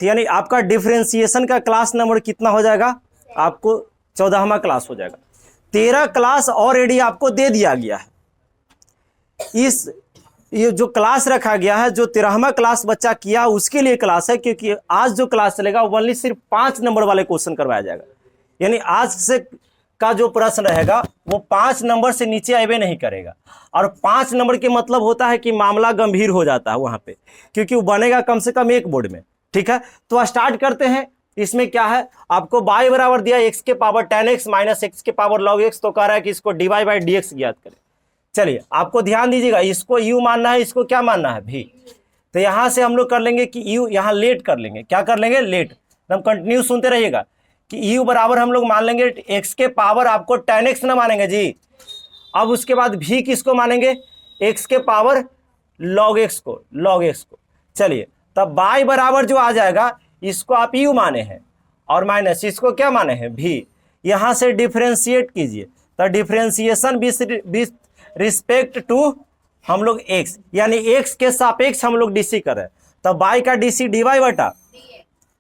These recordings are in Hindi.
तो यानी आपका डिफरेंशिएशन का क्लास नंबर कितना हो जाएगा, आपको 14वां क्लास हो जाएगा। 13 क्लास ऑलरेडी आपको दे दिया गया है। ये जो क्लास रखा गया है, जो 13वां क्लास बच्चा किया उसके लिए क्लास है, क्योंकि आज जो क्लास चलेगा ओनली सिर्फ 5 नंबर वाले क्वेश्चन करवाया जाएगा। यानी आज से का जो प्रश्न रहेगा वो 5 नंबर से नीचे आवे नहीं करेगा। और 5 नंबर के मतलब होता है कि मामला गंभीर हो जाता है वहां पे, क्योंकि वो बनेगा कम से कम एक बोर्ड में। ठीक है, तो स्टार्ट करते हैं। इसमें क्या है, आपको y बराबर दिया x के पावर 10x माइनस x के पावर log x, तो कह रहा है कि इसको dy बाई dx ज्ञात करें। चलिए आपको ध्यान दीजिएगा, इसको u मानना है, इसको क्या मानना है v। तो यहां से हम लोग कर लेंगे कि u यहां लेट कर लेंगे। क्या कर लेंगे, लेट। हम कंटिन्यू सुनते रहिएगा कि u बराबर हम लोग मान लेंगे x के पावर, आपको 10x ना मानेंगे जी। अब उसके बाद v किसको मानेंगे, x के पावर log x को। चलिए तब y बराबर जो आ जाएगा इसको आप u माने हैं और माइनस इसको क्या माने हैं, v। यहां से डिफरेंशिएट कीजिए, तो डिफरेंशिएशन विथ रिस्पेक्ट टू हम लोग x, यानी x के सापेक्ष हम लोग dc कर रहे हैं। तब y का dc dy बटा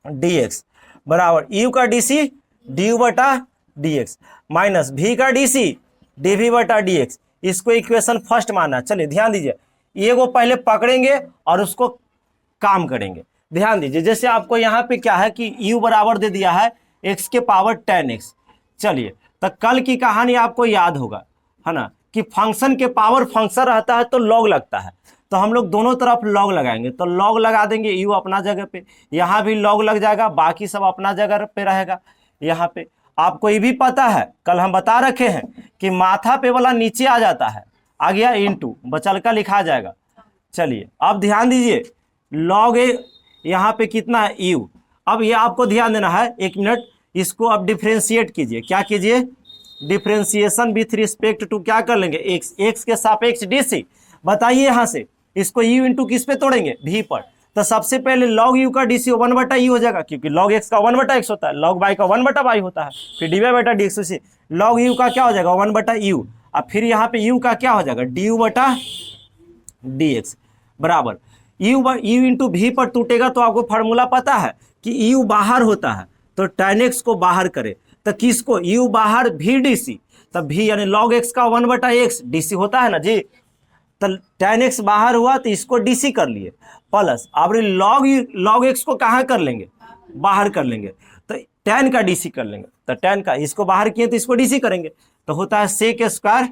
dx बराबर u का dc du बटा dx माइनस v का dc dv बटा dx। इसको इक्वेशन फर्स्ट मानना। चलिए ध्यान दीजिए, ये वो पहले पकड़ेंगे और उसको काम करेंगे। ध्यान दीजिए, जैसे आपको यहाँ पे क्या है कि u बराबर दे दिया है x के पावर 10x। चलिए तो कल की कहानी आपको याद होगा, है ना, कि फंक्शन के पावर फंक्शन रहता है तो लॉग लगता है। तो हम लोग दोनों तरफ लॉग लगाएंगे, तो लॉग लगा देंगे, u अपना जगह पे, यहाँ भी लॉग लग जाएगा, बाकी सब अपना जगह पे रहेगा। यहाँ पे आपको ये भी पता है, कल हम बता रखे हैं कि माथा पे वाला नीचे आ जाता है, आ गया इनटू, बचल का लिखा जाएगा। चलिए अब ध्यान दीजिए, लॉग यहाँ पे कितना है u। अब ये आपको ध्यान देना है, 1 मिनट, इसको अब डिफरेंशिएट कीजिए। क्या कीजिए, डिफरेंशिएशन विथ रिस्पेक्ट टू क्या कर लेंगे, x के सापेक्ष dc। बताइए यहाँ से इसको u इंटू किस पे तोड़ेंगे, v पर। तो सबसे पहले log u का dc 1 बटा e हो जाएगा, क्योंकि log x का 1 बटा x होता है, log y का 1 बटा y होता है, फिर dy बटा dx से log u का क्या हो जाएगा 1 बटा u। अब फिर यहाँ पे u का क्या हो जाएगा du बटा dx बराबर u इंटू v पर टूटेगा। तो आपको फार्मूला पता है कि u बाहर होता है, तो tan x को बाहर करे, तो किसको, u बाहर v dc, तब v यानी log x का 1 बटा x dc होता है ना जी। तो tan x बाहर हुआ तो इसको dc कर लिए, प्लस अब log x को कहाँ कर लेंगे, बाहर कर लेंगे, तो tan का dc कर लेंगे। तो tan का इसको बाहर किए तो इसको dc करेंगे, तो होता है sec स्क्वायर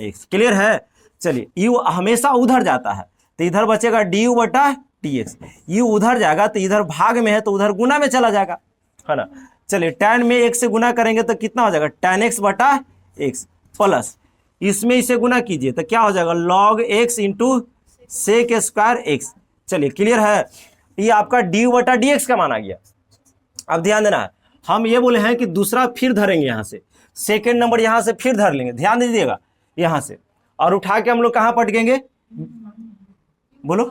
x। क्लियर है। चलिए u हमेशा उधर जाता है, तो इधर बचेगा du बटा dx। u उधर जाएगा तो इधर भाग में है तो उधर गुना में चला जाएगा, है ना। चलिए tan में x से गुना करेंगे तो कितना हो जाएगा, tan x बटा x, प्लस इसमें इसे गुना कीजिए तो क्या हो जाएगा log x into sec square x। चलिए क्लियर है, ये आपका du बटा dx का माना गया। अब ध्यान देना है, हम ये बोले हैं कि दूसरा फिर धरेंगे, यहाँ से सेकेंड नंबर यहाँ से फिर धर लेंगे। ध्यान दीजिएगा यहाँ से, और उठा के हम लोग कहाँ पटकेंगे, बोलो।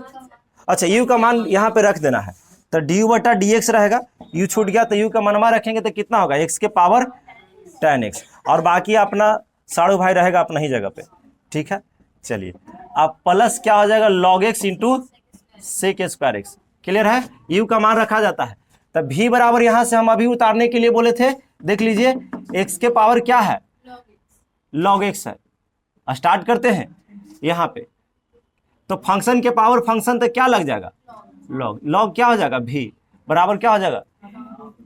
अच्छा u का मान यहाँ पे रख देना है, तो du बटा dx रहेगा, u छूट गया तो u का मनवा रखेंगे तो कितना होगा x के पावर 10x, और बाकी अपना साड़ू भाई रहेगा अपना ही जगह पे। ठीक है, चलिए अब प्लस क्या हो जाएगा log x into sec square x। Clear है, u का मान रखा जाता है। तब v बराबर यहाँ से हम अभी उतारने के लिए बोले थे, देख लीजिए x के पावर क्या है, log x है। स्टार्ट करते हैं यहाँ पे, तो फंक्शन के पावर फंक्शन तक क्या लग जाएगा, log क्या हो जाएगा, v बराबर क्या हो जाएगा,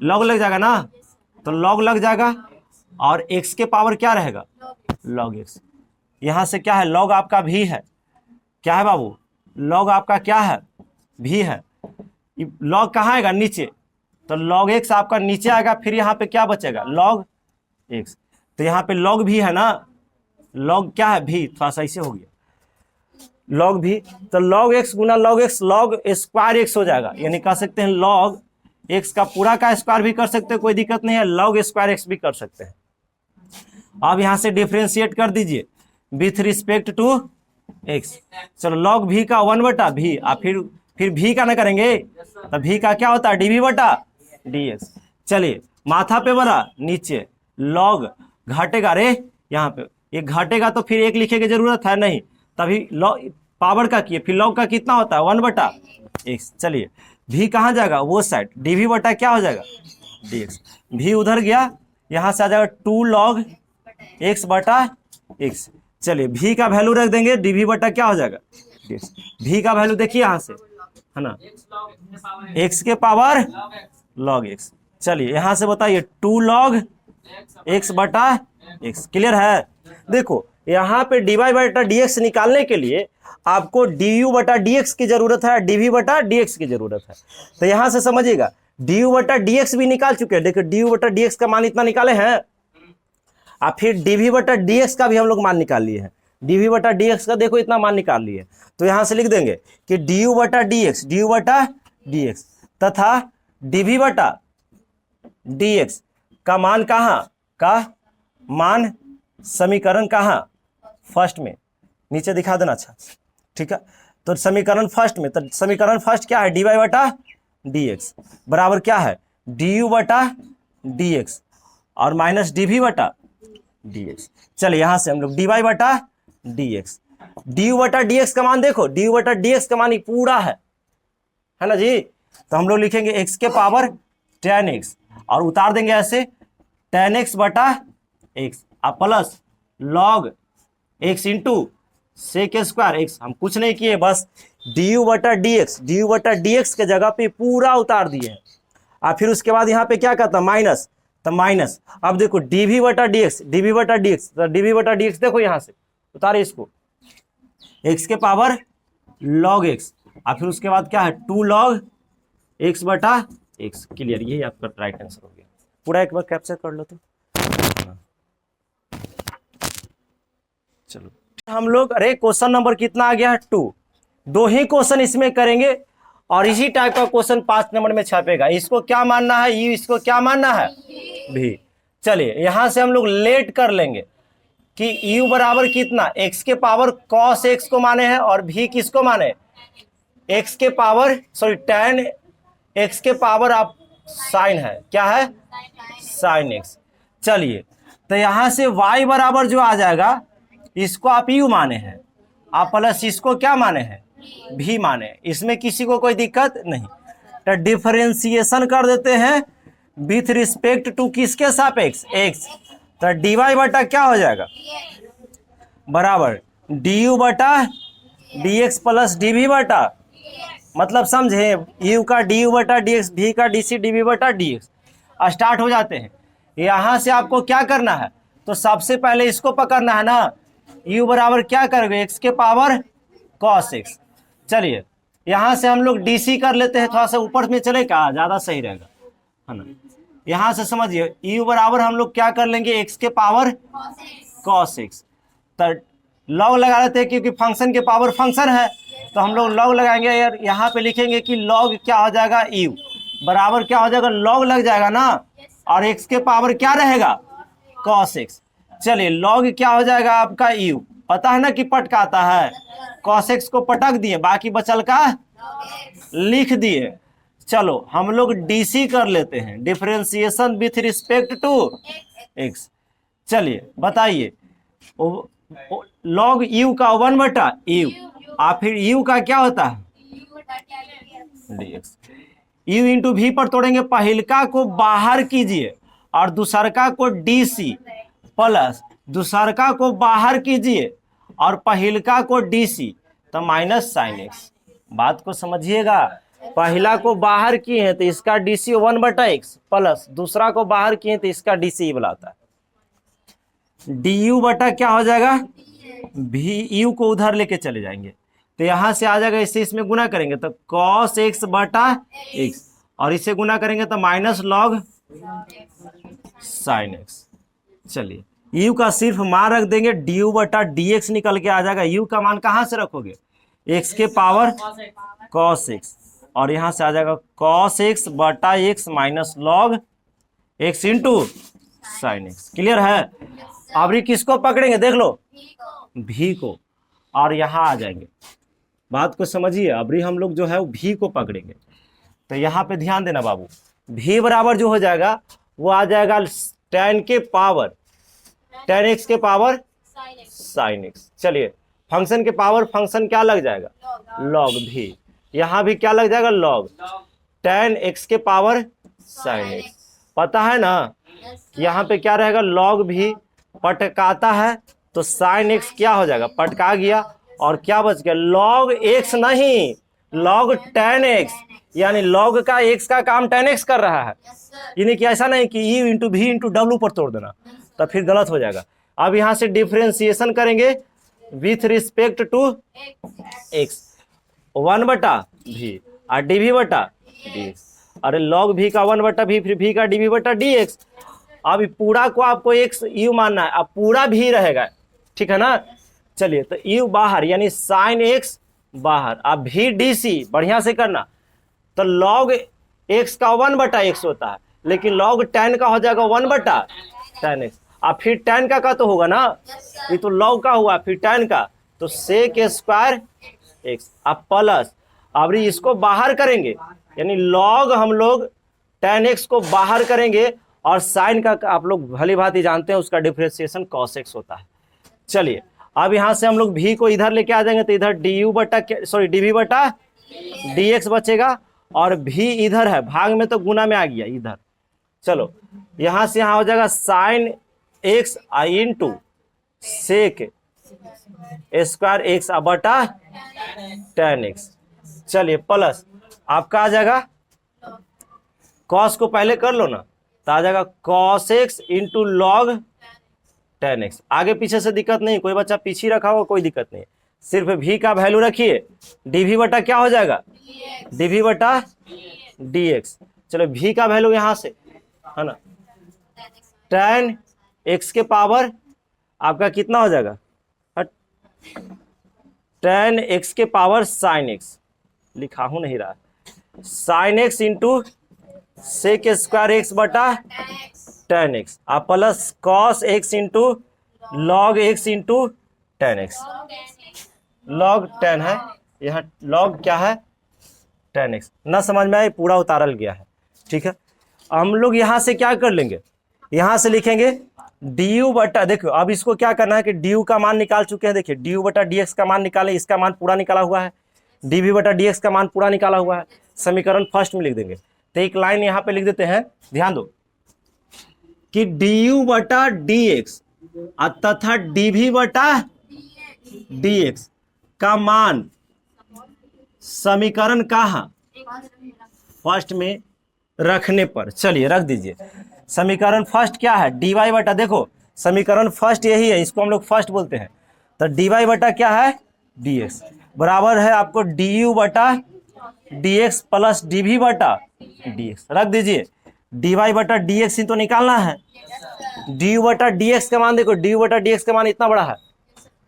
log लग जाएगा ना, तो log लग जाएगा, और x के पावर क्या रहेगा, log x। यहाँ से क्या है, log आपका v है, क्या है बाबू, log आपका क्या है, v है। log कहाँ आएगा, नीचे, तो log x आपका नीचे आएगा, फिर यहाँ पे क्या बचेगा, log x। तो यहाँ पे log v है ना, log क्या है, v, थोड़ा सा ऐसे हो गया log v, तो log x गुना log x log square x हो जाएगा। यानी कह सकते हैं log x का पूरा का स्क्वायर भी कर सकते हैं, कोई दिक्कत नहीं है, log स्क्वायर x भी कर सकते हैं। अब यहाँ से डिफरेंशिएट कर दीजिए विथ रिस्पेक्ट टू x। चलो log v का 1 बटा v, फिर v का ना करेंगे, तो v का क्या होता है, dv बटा dx। चलिए माथा पे वाला नीचे log घटेगा, रे यहाँ पे ये घटेगा तो फिर 1 लिखे की जरूरत है नहीं, तभी log पावर का किए, फिर log का कितना होता है 1 बटा x। चलिए भी कहाँ जाएगा, वो साइड, dv बटा क्या हो जाएगा, dx। भी उधर गया, यहाँ से आ जाएगा 2 log x बटा x। चलिए भी का वैल्यू रख देंगे, dv बटा क्या हो जाएगा, dx। भी का वैल्यू देखिए यहाँ से, है ना, x के पावर log x। चलिए यहाँ से बताइए 2 log x बटा x। क्लियर है। देखो यहाँ पे dy बटा dx निकालने के लिए आपको du बटा dx की जरूरत है, dv बटा dx की जरूरत है। तो यहां से समझिएगा du बटा dx भी निकाल चुके हैं। देखो du बटा dx का मान इतना निकाले हैं, और फिर dv बटा dx का भी हम लोग मान निकाल लिए हैं। dv बटा dx का देखो इतना मान निकाल लिए। तो यहां से लिख देंगे कि du बटा dx तथा dv बटा dx का मान कहाँ का मान, समीकरण कहाँ, फर्स्ट में, नीचे दिखा देना। अच्छा ठीक है, तो समीकरण फर्स्ट में, तो समीकरण फर्स्ट क्या है, dy बटा dx बराबर क्या है, du बटा dx और माइनस dv बटा dx। चलिए यहां से हम लोग dy बटा dx, du बटा dx का मान देखो, du बटा dx का मान ही पूरा है ना जी। तो हम लोग लिखेंगे x के पावर tan x और उतार देंगे ऐसे tan x बटा x और plus log x into sec square x. हम कुछ नहीं किए, बस du बटा dx के जगह पे पूरा उतार दिए हैं। और फिर उसके बाद यहाँ पे क्या कहता है, माइनस, तो माइनस। अब देखो dv बटा dx, तो dv बटा dx देखो यहाँ से उतारे इसको, x के पावर log x और फिर उसके बाद क्या है 2 log x बटा x। क्लियर, यही आपका राइट आंसर हो गया। पूरा एक बार कैप्चर कर लो तो। चलो हम लोग, अरे क्वेश्चन नंबर कितना आ गया है 2। 2 ही क्वेश्चन इसमें करेंगे और इसी टाइप का क्वेश्चन 5 नंबर में छपेगा। इसको क्या मानना है, यू, इसको क्या मानना है, भी। चलिए यहां से हम लोग लेट कर लेंगे कि u बराबर कितना, x के पावर cos x को माने हैं और भी किसको माने, x के पावर tan x के पावर आप साइन है, क्या है, साइन x। चलिए तो यहां से y बराबर जो आ जाएगा, इसको आप u माने हैं, आप प्लस इसको क्या माने हैं, भी माने। इसमें किसी को कोई दिक्कत नहीं। तो डिफरेंशिएशन कर देते हैं विथ रिस्पेक्ट टू किसके सापेक्ष, x। तो dy बटा क्या हो जाएगा, बराबर du बटा dx प्लस dv बटा, मतलब समझे, u का du बटा dx, v का dc dv बटा dx। स्टार्ट हो जाते हैं। यहां से आपको क्या करना है, तो सबसे पहले इसको पकड़ना है ना, u बराबर क्या करोगे, x के पावर cos x। चलिए यहां से हम लोग dc कर लेते हैं, थोड़ा सा ऊपर में चलेगा, ज्यादा सही रहेगा, है ना। यहां से समझिए u बराबर हम लोग क्या कर लेंगे, x के पावर cos x। तो लॉग लगा लेते हैं क्योंकि फंक्शन के पावर फंक्शन है, तो हम लोग लॉग लगाएंगे। यार यहाँ पे लिखेंगे कि लॉग क्या हो जाएगा, u बराबर क्या हो जाएगा, लॉग लग जाएगा ना, और x के पावर क्या रहेगा, cos x। चलिए लॉग क्या हो जाएगा आपका u, पता है ना कि पटकाता है, cos x को पटक दिए, बाकी बचल का लिख दिए। चलो हम लोग डीसी कर लेते हैं, differentiation with respect to x। चलिए बताइए, लॉग u का 1 बटा u और फिर u का क्या होता है, dx। u इंटू भी पर तोड़ेंगे, पहिलका को बाहर कीजिए और दूसरका को dc प्लस दूसरका को बाहर कीजिए और पहिलका को dc, तो माइनस साइन x। बात को समझिएगा, पहला को बाहर किए हैं तो इसका dc 1 बटा x प्लस दूसरा को बाहर किए तो इसका dc बुलाता है। du बटा क्या हो जाएगा, भी u को उधर लेके चले जाएंगे तो यहां से आ जाएगा, इससे इसमें गुना करेंगे तो cos x बटा x और इसे गुना करेंगे तो माइनस लॉग साइन x। चलिए u का सिर्फ मान रख देंगे, du बटा dx निकल के आ जाएगा। u का मान कहां से रखोगे, x के पावर cos x और यहां से आ जाएगा cos x बटा x minus log x into sine x। Clear है। अब किसको पकड़ेंगे, देख लो, भी को, और यहां आ जाएंगे। बात को समझिए, अबरी हम लोग जो है वो भी को पकड़ेंगे। तो यहाँ पे ध्यान देना बाबू, भी बराबर जो हो जाएगा वो आ जाएगा tan के पावर tan x के पावर साइन x। चलिए फंक्शन के पावर फंक्शन क्या लग जाएगा, लॉग भी, यहाँ भी क्या लग जाएगा, लॉग। tan x के पावर sin x। पता है ना कि यहाँ पे क्या रहेगा, log भी पटकाता है तो sin x क्या हो जाएगा, पटका गया, और क्या बच गया, log x नहीं, log tan x, यानी log का x का काम tan x कर रहा है। यानी कि ऐसा नहीं कि u इंटू भी इंटू डब्ल्यू पर तोड़ देना, तब फिर गलत हो जाएगा। अब यहाँ से डिफ्रेंसिएशन करेंगे with respect to x, 1/v और dv बटा dx। अरे log v का 1/v फिर v का dv बटा dx। अब पूरा को आपको x u मानना है, अब पूरा भी रहेगा, ठीक है ना। चलिए तो u बाहर यानी sin x बाहर, अब v dc बढ़िया से करना, तो log x का 1/x होता है, लेकिन log tan का हो जाएगा 1/tan x। अब फिर tan का तो होगा ना, ये तो log का हुआ, फिर tan का, तो sec स्क्वायर x। अब प्लस, अब इसको बाहर करेंगे, यानी log हम लोग tan x को बाहर करेंगे, और sin का आप लोग भली भांति जानते हैं उसका डिफरेंशिएशन cos x होता है। चलिए अब यहाँ से हम लोग v को इधर लेके आ जाएंगे, तो इधर dv बटा dx बचेगा, और v इधर है, भाग में तो गुना में आ गया इधर। चलो यहाँ से यहाँ हो जाएगा sin x into sec square x बटा tan x। चलिए प्लस आपका आ जाएगा, cos को पहले कर लो ना, तो आ जाएगा cos x into log tan x। आगे पीछे से दिक्कत नहीं, कोई बच्चा पीछे रखा होगा कोई दिक्कत नहीं, सिर्फ v का वैल्यू रखिए, dv बटा क्या हो जाएगा, dv बटा dx। चलो v का वैल्यू यहाँ से है ना, tan x के पावर आपका कितना हो जाएगा, tan x के पावर sin x, लिखा हूं नहीं रहा, sin x into sec square x बटा tan x, आप plus cos x into log x into tan x। log tan है, यहाँ log क्या है, tan x। ना समझ में आए, पूरा उतारल गया है, ठीक है। हम लोग यहाँ से क्या कर लेंगे, यहाँ से लिखेंगे du बटा, देखो अब इसको क्या करना है कि du का मान निकाल चुके हैं, देखिए du बटा dx का मान निकालें, इसका मान पूरा निकाला हुआ है, dv बटा dx का मान पूरा निकाला हुआ है, समीकरण फर्स्ट में लिख देंगे। तो एक लाइन यहाँ पे लिख देते हैं, ध्यान दो कि du बटा dx तथा dv बटा dx का मान समीकरण कहाँ, फर्स्ट में रखने पर, चलिए रख दीजिए। समीकरण फर्स्ट क्या है, dy बटा, देखो समीकरण फर्स्ट यही है, इसको हम लोग फर्स्ट बोलते हैं, तो dy बटा क्या है dx बराबर है आपको du बटा dx प्लस dv बटा dx। रख दीजिए, dy बटा dx ही तो निकालना है, du बटा dx का मान देखो, du बटा dx का मान इतना बड़ा है,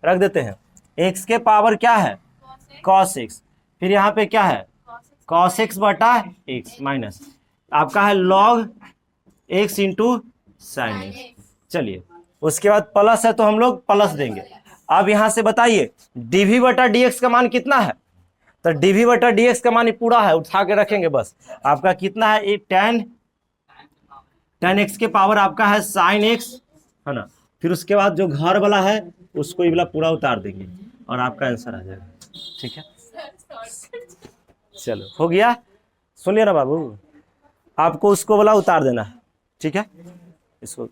रख देते हैं, x के पावर क्या है cos x, फिर यहाँ पे क्या है cos x बटा x माइनस आपका है log x into sine x। चलिए उसके बाद प्लस है तो हम लोग प्लस देंगे। अब यहाँ से बताइए dv बटा dx का मान कितना है, तो dv बटा dx का मान पूरा है, उठा के रखेंगे बस, आपका कितना है, tan x के पावर आपका है sin x है ना, फिर उसके बाद जो घर वाला है उसको ये वाला पूरा उतार देंगे और आपका आंसर आ जाएगा, ठीक है। चलो हो गया, सुनिए ना बाबू, आपको उसको वाला उतार देना है, ठीक है, इसको